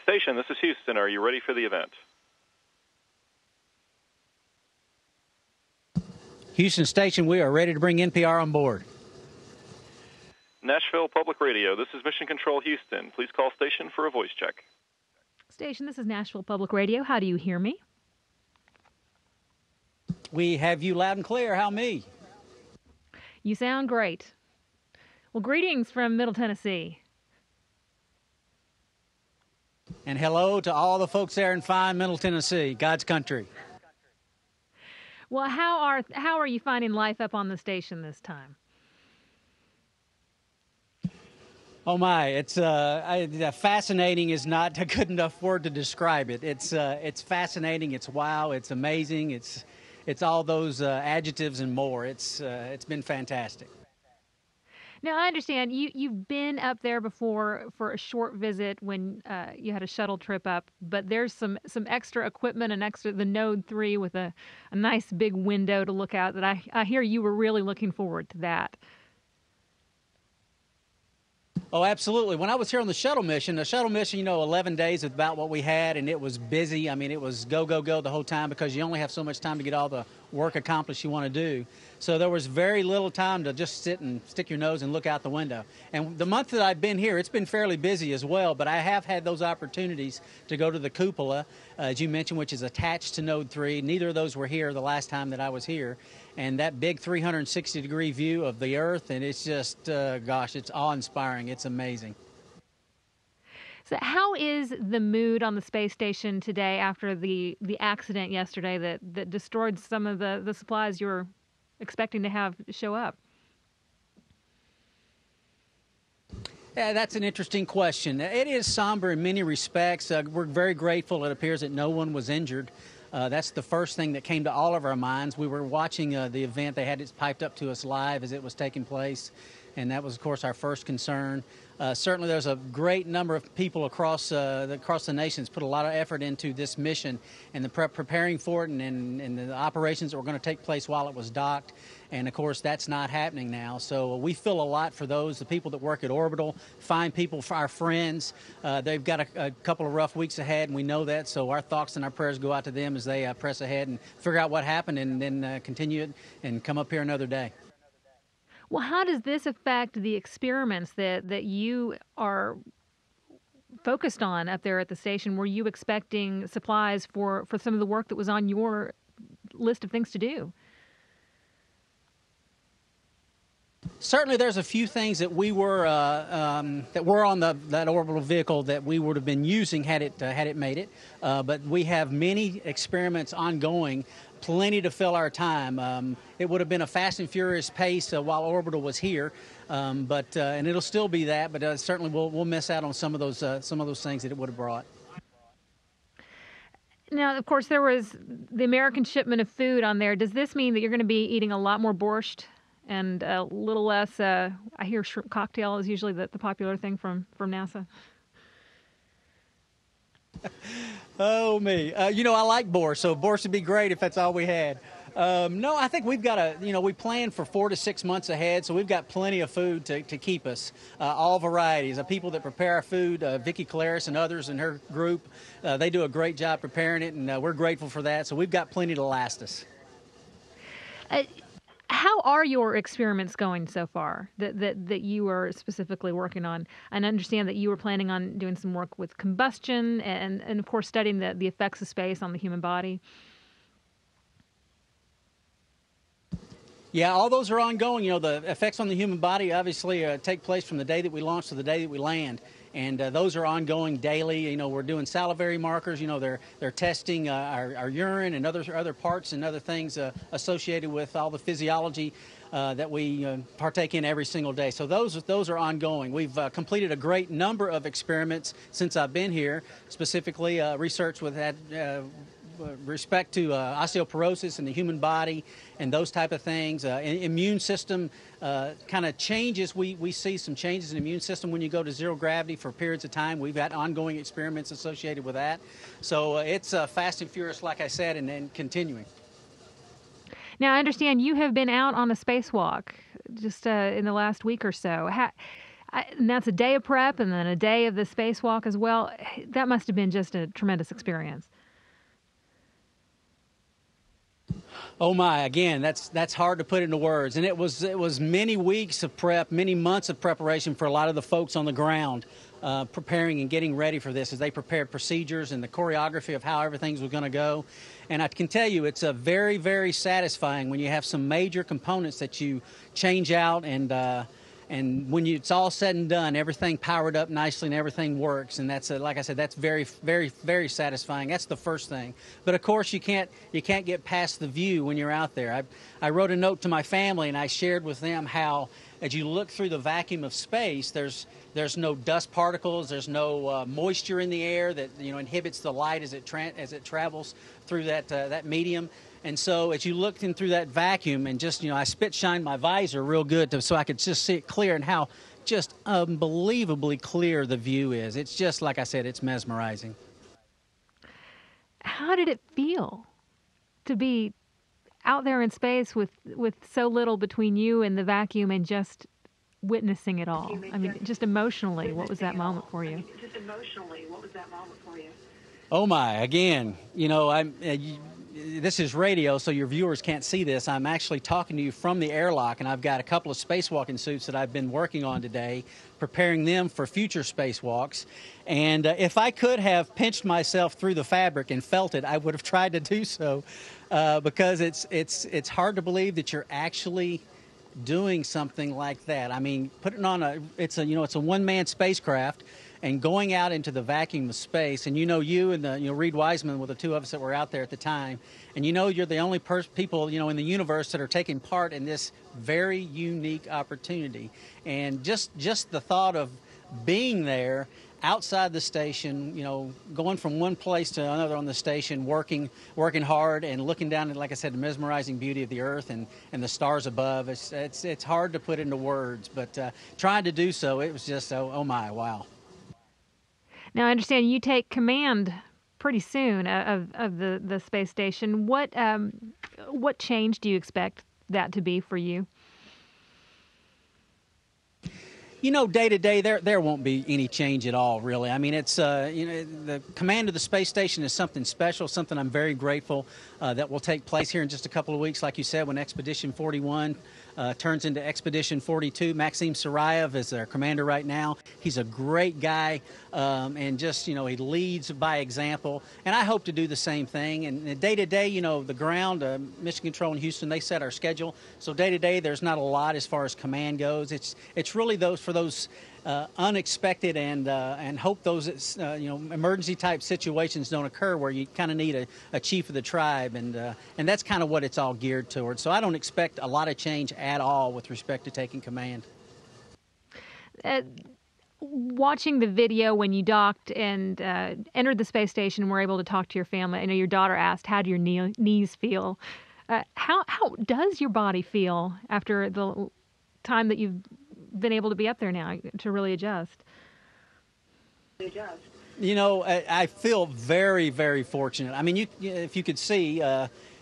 Station, this is Houston. Are you ready for the event? Houston Station, we are ready to bring NPR on board. Nashville Public Radio, this is Mission Control Houston. Please call station for a voice check. Station, this is Nashville Public Radio. How do you hear me? We have you loud and clear. How me? You sound great. Well, greetings from Middle Tennessee. And hello to all the folks there in fine Middle Tennessee, God's country. Well, how are you finding life up on the station this time? Oh my, it's fascinating is not a good enough word to describe it. It's fascinating, it's wow, it's amazing, it's all those adjectives and more. It's been fantastic. Now, I understand you've been up there before for a short visit when you had a shuttle trip up, but there's some extra equipment and the Node 3 with a nice big window to look out that I hear you were really looking forward to that. Oh, absolutely. When I was here on the shuttle mission, 11 days is about what we had, and it was busy. I mean, it was go, go, go the whole time because you only have so much time to get all the work accomplished you want to do. So there was very little time to just sit and stick your nose and look out the window. And the month that I've been here, it's been fairly busy as well, but I have had those opportunities to go to the cupola, as you mentioned, which is attached to Node 3. Neither of those were here the last time that I was here. And that big 360-degree view of the Earth, and it's just, gosh, it's awe-inspiring. It's amazing. So how is the mood on the space station today after the accident yesterday that destroyed some of the supplies you were expecting to have show up? Yeah, that's an interesting question. It is somber in many respects. We're very grateful. It appears that no one was injured. That's the first thing that came to all of our minds. We were watching the event. They had it piped up to us live as it was taking place, and that was, of course, our first concern. Certainly, there's a great number of people across the nations put a lot of effort into this mission and the preparing for it and the operations that were going to take place while it was docked. And, of course, that's not happening now. So we feel a lot for the people that work at Orbital, fine people, for our friends. They've got a couple of rough weeks ahead, and we know that. So our thoughts and our prayers go out to them as they press ahead and figure out what happened and then continue it and come up here another day. Well, how does this affect the experiments that you are focused on up there at the station? Were you expecting supplies for some of the work that was on your list of things to do? Certainly, there's a few things that we were on that orbital vehicle that we would have been using had it made it. But we have many experiments ongoing, plenty to fill our time. It would have been a fast and furious pace while Orbital was here, and it'll still be that. But certainly, we'll miss out on some of those things that it would have brought. Now, of course, there was the American shipment of food on there. Does this mean that you're going to be eating a lot more borscht and a little less? I hear shrimp cocktail is usually the popular thing from NASA. Oh, me. I like borscht, so borscht would be great if that's all we had. No, I think we've got we plan for 4 to 6 months ahead, so we've got plenty of food to keep us, all varieties. The people that prepare our food, Vicki Calaris and others in her group, they do a great job preparing it, and we're grateful for that, so we've got plenty to last us. How are your experiments going so far that you are specifically working on? I understand that you were planning on doing some work with combustion and of course, studying the effects of space on the human body. Yeah, all those are ongoing. The effects on the human body obviously take place from the day that we launch to the day that we land. And those are ongoing daily. We're doing salivary markers. They're testing our urine and other parts and other things associated with all the physiology that we partake in every single day. So those are ongoing. We've completed a great number of experiments since I've been here, specifically research with respect to osteoporosis in the human body and those type of things. Immune system kind of changes. We see some changes in the immune system when you go to zero gravity for periods of time. We've had ongoing experiments associated with that. So it's fast and furious, like I said, and continuing. Now, I understand you have been out on a spacewalk just in the last week or so. And that's a day of prep and then a day of the spacewalk as well. That must have been just a tremendous experience. Oh my! Again, that's hard to put into words, and it was many weeks of prep, many months of preparation for a lot of the folks on the ground, preparing and getting ready for this as they prepared procedures and the choreography of how everything was going to go. And I can tell you, it's a very, very satisfying when you have some major components that you change out and when it's all said and done, everything powered up nicely and everything works. And that's, like I said, that's very, very, very satisfying. That's the first thing. But of course, you can't get past the view when you're out there. I wrote a note to my family and I shared with them how, as you look through the vacuum of space, there's no dust particles, there's no moisture in the air that inhibits the light as it travels through that medium. And so as you looked in through that vacuum and just, I shined my visor real good so I could just see it clear and how just unbelievably clear the view is. It's just, like I said, it's mesmerizing. How did it feel to be out there in space with so little between you and the vacuum and just witnessing it all? I mean, just emotionally, what was that moment for you? Oh my! Again, this is radio, so your viewers can't see this. I'm actually talking to you from the airlock, and I've got a couple of spacewalking suits that I've been working on today, preparing them for future spacewalks. And if I could have pinched myself through the fabric and felt it, I would have tried to do so, because it's hard to believe that you're actually doing something like that. I mean, putting on it's a one-man spacecraft. And going out into the vacuum of space, and you and Reed Wiseman were the two of us that were out there at the time, and you're the only people in the universe that are taking part in this very unique opportunity. And just the thought of being there outside the station, going from one place to another on the station, working hard and looking down at, like I said, the mesmerizing beauty of the Earth and the stars above. It's hard to put into words, but trying to do so, it was just oh my, wow. Now, I understand you take command pretty soon of the space station. What change do you expect that to be for you? Day to day, there won't be any change at all, really. I mean, it's the command of the space station is something special, something I'm very grateful that will take place here in just a couple of weeks, like you said, when Expedition 41 turns into Expedition 42. Maxim Sarayev is our commander right now. He's a great guy, and just, he leads by example. And I hope to do the same thing. And day to day, the ground, Mission Control in Houston, they set our schedule. So day to day, there's not a lot as far as command goes. It's really those unexpected and hope those emergency type situations don't occur where you kind of need a chief of the tribe, and that's kind of what it's all geared towards. So I don't expect a lot of change at all with respect to taking command. Watching the video when you docked and entered the space station and were able to talk to your family, I know your daughter asked, how do your knees feel? How does your body feel after the time that you've been able to be up there now to really adjust? I feel very, very fortunate. I mean, if you could see,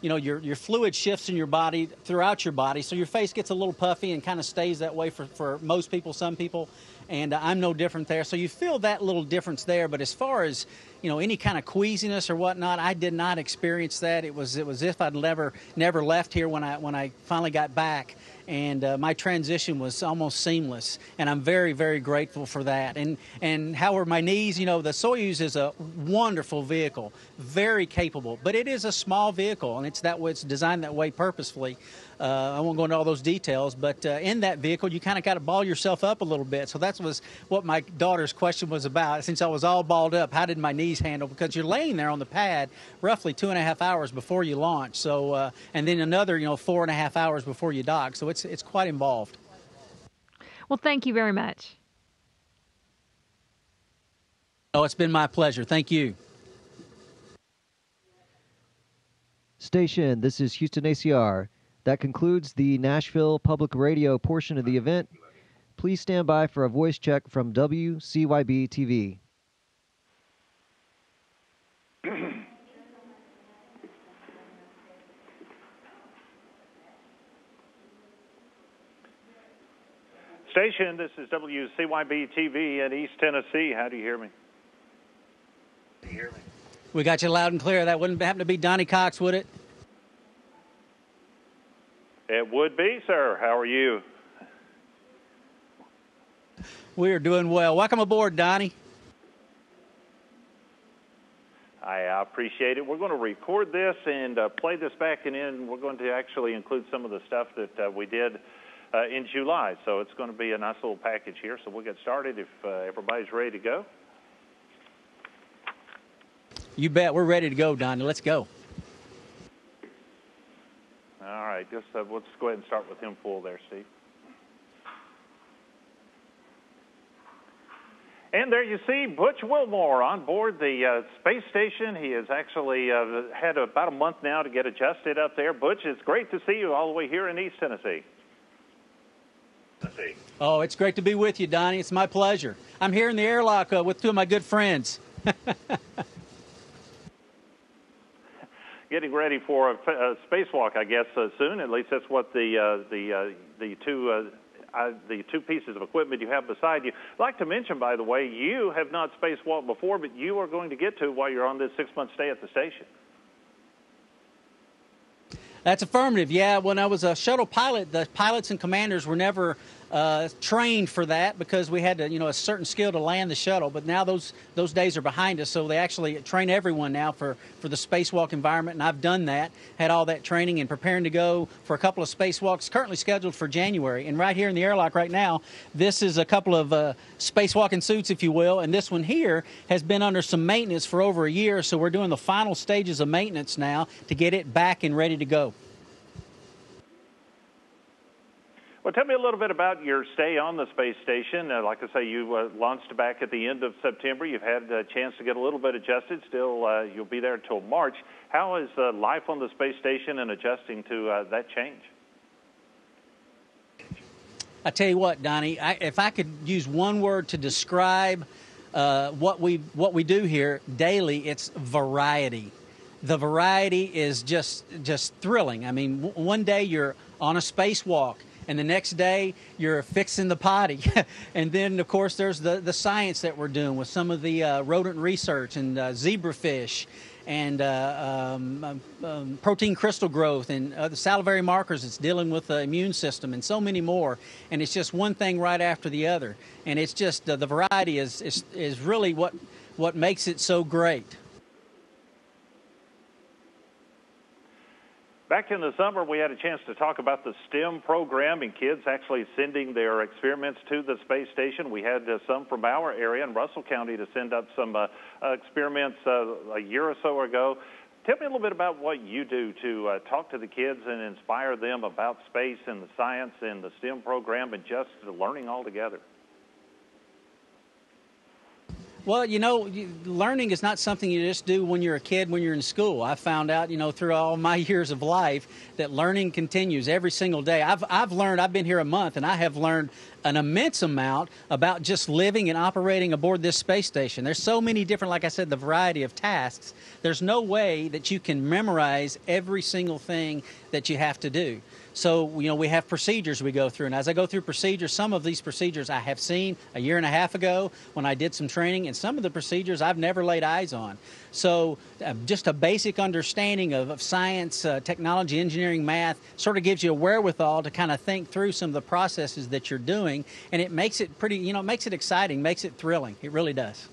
your fluid shifts in your body throughout your body, so your face gets a little puffy and kind of stays that way for most people, some people, and I'm no different there. So you feel that little difference there, but as far as any kind of queasiness or whatnot, I did not experience that. It was if I'd never left here when I finally got back. And my transition was almost seamless, and I'm very, very grateful for that. And how are my knees? The Soyuz is a wonderful vehicle, very capable, but it is a small vehicle, and it's designed that way purposefully. I won't go into all those details, but in that vehicle, you kind of got to ball yourself up a little bit. So that was what my daughter's question was about. Since I was all balled up, how did my knees handle? Because you're laying there on the pad roughly 2.5 hours before you launch. So, and then another, 4.5 hours before you dock. So it's quite involved. Well, thank you very much. Oh, it's been my pleasure. Thank you. Station, this is Houston ACR. That concludes the Nashville Public Radio portion of the event. Please stand by for a voice check from WCYB-TV. Station, this is WCYB-TV in East Tennessee. How do you hear me? We got you loud and clear. That wouldn't happen to be Donnie Cox, would it? It would be, sir. How are you? We are doing well. Welcome aboard, Donnie. I appreciate it. We're going to record this and play this back, and then we're going to actually include some of the stuff that we did in July. So it's going to be a nice little package here. So we'll get started if everybody's ready to go. You bet. We're ready to go, Donnie. Let's go. All right. Let's go ahead and start with him full there, Steve. And there you see Butch Wilmore on board the space station. He has actually had about a month now to get adjusted up there. Butch, it's great to see you all the way here in East Tennessee. Oh, it's great to be with you, Donnie. It's my pleasure. I'm here in the airlock with two of my good friends. Getting ready for a spacewalk, I guess, soon. At least that's what the two pieces of equipment you have beside you. I'd like to mention, by the way, you have not spacewalked before, but you are going to get to while you're on this 6-month stay at the station. That's affirmative. Yeah, when I was a shuttle pilot, the pilots and commanders were never trained for that because we had to, a certain skill to land the shuttle. But now those days are behind us, so they actually train everyone now for the spacewalk environment, and I've done that, had all that training and preparing to go for a couple of spacewalks currently scheduled for January. And right here in the airlock right now, this is a couple of spacewalking suits, if you will, and this one here has been under some maintenance for over a year, so we're doing the final stages of maintenance now to get it back and ready to go. Well, tell me a little bit about your stay on the space station. Like I say, you launched back at the end of September. You've had a chance to get a little bit adjusted. Still, you'll be there until March. How is life on the space station and adjusting to that change? I tell you what, Donnie, if I could use one word to describe what we do here daily, it's variety. The variety is just thrilling. I mean, one day you're on a spacewalk, and the next day you're fixing the potty. And then, of course, there's the science that we're doing with some of the rodent research and zebrafish and protein crystal growth and the salivary markers. It's dealing with the immune system and so many more. And it's just one thing right after the other. And it's just the variety is really what makes it so great. Back in the summer, we had a chance to talk about the STEM program and kids actually sending their experiments to the space station. We had some from our area in Russell County to send up some experiments a year or so ago. Tell me a little bit about what you do to talk to the kids and inspire them about space and the science and the STEM program and just learning all together. Well, learning is not something you just do when you're a kid, when you're in school. I found out, through all my years of life that learning continues every single day. I've learned, I've been here a month, and I have learned an immense amount about just living and operating aboard this space station. There's so many different, like I said, the variety of tasks. There's no way that you can memorize every single thing that you have to do. So, we have procedures we go through. And as I go through procedures, some of these procedures I have seen a year and a half ago when I did some training, and some of the procedures I've never laid eyes on. So just a basic understanding of science, technology, engineering, math sort of gives you a wherewithal to kind of think through some of the processes that you're doing. And it makes it pretty, makes it exciting, makes it thrilling. It really does.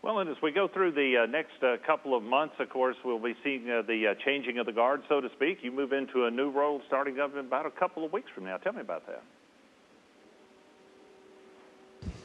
Well, and as we go through the next couple of months, of course, we'll be seeing the changing of the guard, so to speak. You move into a new role starting up in about a couple of weeks from now. Tell me about that.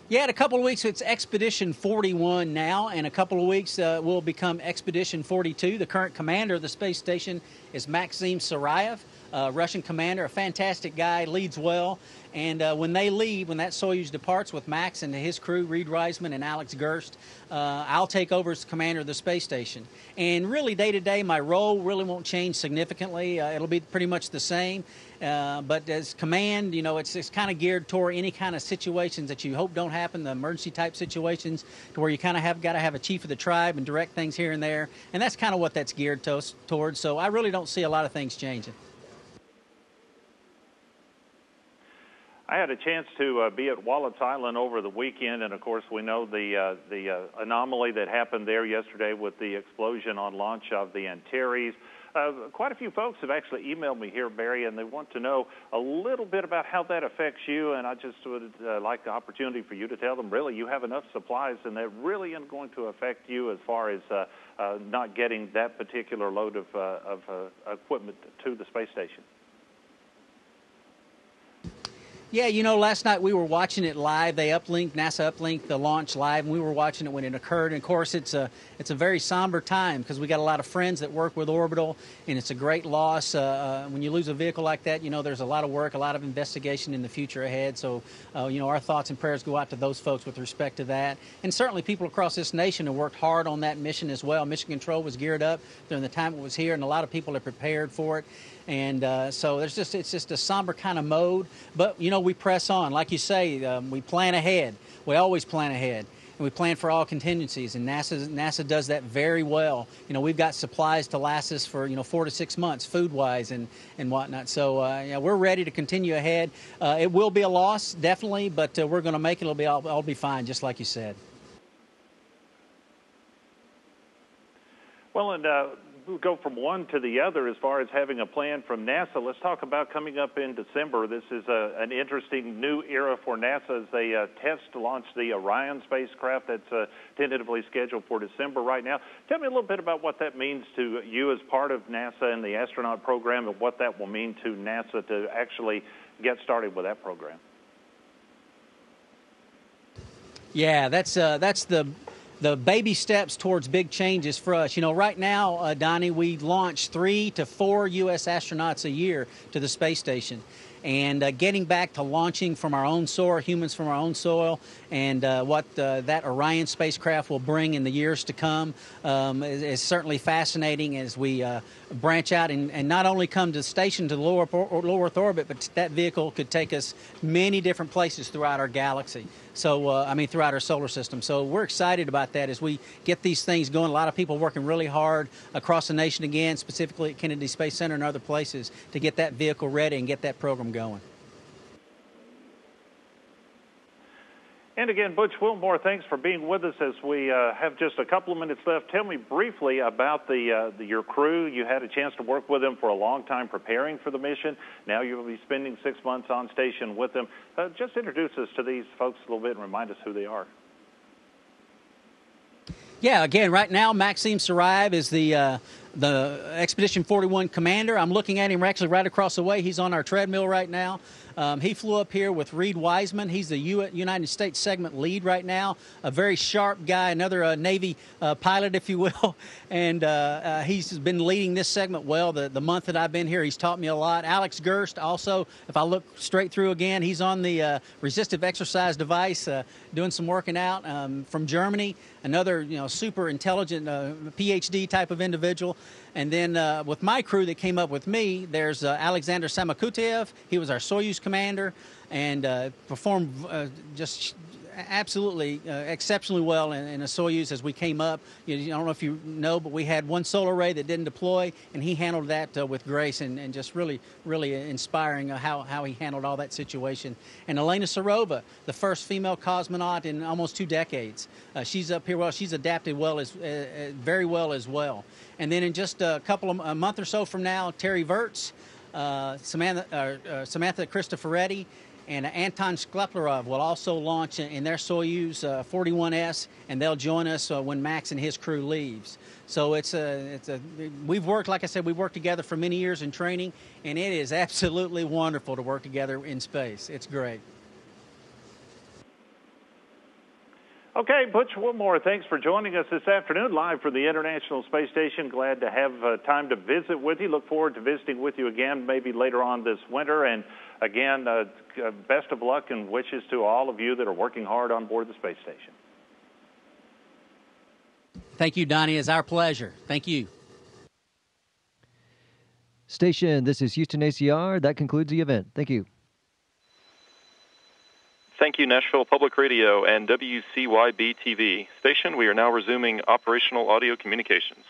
Yeah, in a couple of weeks, it's Expedition 41 now. In a couple of weeks, we'll become Expedition 42. The current commander of the space station is Maxim Sarayev, Russian commander, a fantastic guy, leads well. And when they leave, when that Soyuz departs with Max and his crew, Reed Reisman and Alex Gerst, I'll take over as commander of the space station. And really, day to day, my role really won't change significantly. It'll be pretty much the same. But as command, it's kind of geared toward any kind of situations that you hope don't happen, the emergency type situations, to where you kind of got to have a chief of the tribe and direct things here and there. And that's kind of what that's geared towards. So I really don't see a lot of things changing. I had a chance to be at Wallops Island over the weekend, and of course we know the anomaly that happened there yesterday with the explosion on launch of the Antares. Quite a few folks have actually emailed me here, Barry, and they want to know a little bit about how that affects you, and I just would like the opportunity for you to tell them, really, you have enough supplies, and that really isn't going to affect you as far as not getting that particular load of equipment to the space station. Yeah, you know, last night we were watching it live. NASA uplinked the launch live, and we were watching it when it occurred. And of course, it's a very somber time because we got a lot of friends that work with Orbital, and it's a great loss. When you lose a vehicle like that, you know, there's a lot of work, a lot of investigation in the future ahead. So, you know, our thoughts and prayers go out to those folks with respect to that. And certainly people across this nation have worked hard on that mission as well. Mission Control was geared up during the time it was here, and a lot of people are prepared for it. And so it's just a somber kind of mode. But, you know, we press on. Like you say, we plan ahead. We always plan ahead. And we plan for all contingencies. And NASA does that very well. You know, we've got supplies to last us for, 4 to 6 months, food-wise and whatnot. So, yeah, we're ready to continue ahead. It will be a loss, definitely, but we're going to make it. It'll be all be fine, just like you said. Well, and we'll go from one to the other as far as having a plan from NASA. Let's talk about coming up in December. This is an interesting new era for NASA as they test launch the Orion spacecraft that's tentatively scheduled for December right now. Tell me a little bit about what that means to you as part of NASA and the astronaut program, and what that will mean to NASA to actually get started with that program. Yeah, that's the baby steps towards big changes for us. You know, right now, Donnie, we launch 3 to 4 U.S. astronauts a year to the space station. And getting back to launching from our own soil, humans from our own soil, and what that Orion spacecraft will bring in the years to come is certainly fascinating as we branch out and not only come to the station to low Earth orbit, but that vehicle could take us many different places throughout our galaxy. So, throughout our solar system. So we're excited about that as we get these things going. A lot of people working really hard across the nation again, specifically at Kennedy Space Center and other places, to get that vehicle ready and get that program going. And again, Butch Wilmore, thanks for being with us as we have just a couple of minutes left. Tell me briefly about your crew. You had a chance to work with them for a long time preparing for the mission. Now you will be spending 6 months on station with them. Just introduce us to these folks a little bit and remind us who they are. Yeah, again, right now, Maxime Sarayev is the Expedition 41 commander. I'm looking at him actually right across the way. He's on our treadmill right now. He flew up here with Reed Wiseman. He's the United States segment lead right now, a very sharp guy, another Navy pilot, if you will. And he's been leading this segment well the month that I've been here. He's taught me a lot. Alex Gerst also, if I look straight through again, he's on the resistive exercise device doing some working out from Germany. Another, super intelligent PhD type of individual. And then with my crew that came up with me, there's Alexander Samakutiev. He was our Soyuz commander and performed just absolutely exceptionally well in a Soyuz as we came up. I don't know if you know, but we had one solar array that didn't deploy, and he handled that with grace and just really, really inspiring how he handled all that situation. And Elena Serova, the first female cosmonaut in almost 2 decades. She's up here well. She's adapted very well as well. And then in just a month or so from now, Terry Virts, Samantha Cristoforetti, and Anton Skleplarov will also launch in their Soyuz 41S, and they'll join us when Max and his crew leaves. So we've worked, like I said, we've worked together for many years in training, and it is absolutely wonderful to work together in space. It's great. Okay, Butch Wilmore, thanks for joining us this afternoon live from the International Space Station. Glad to have time to visit with you. Look forward to visiting with you again maybe later on this winter. And again, best of luck and wishes to all of you that are working hard on board the space station. Thank you, Donnie. It's our pleasure. Thank you. Station, this is Houston ACR. That concludes the event. Thank you. Thank you, Nashville Public Radio and WCYB-TV. Station, we are now resuming operational audio communications.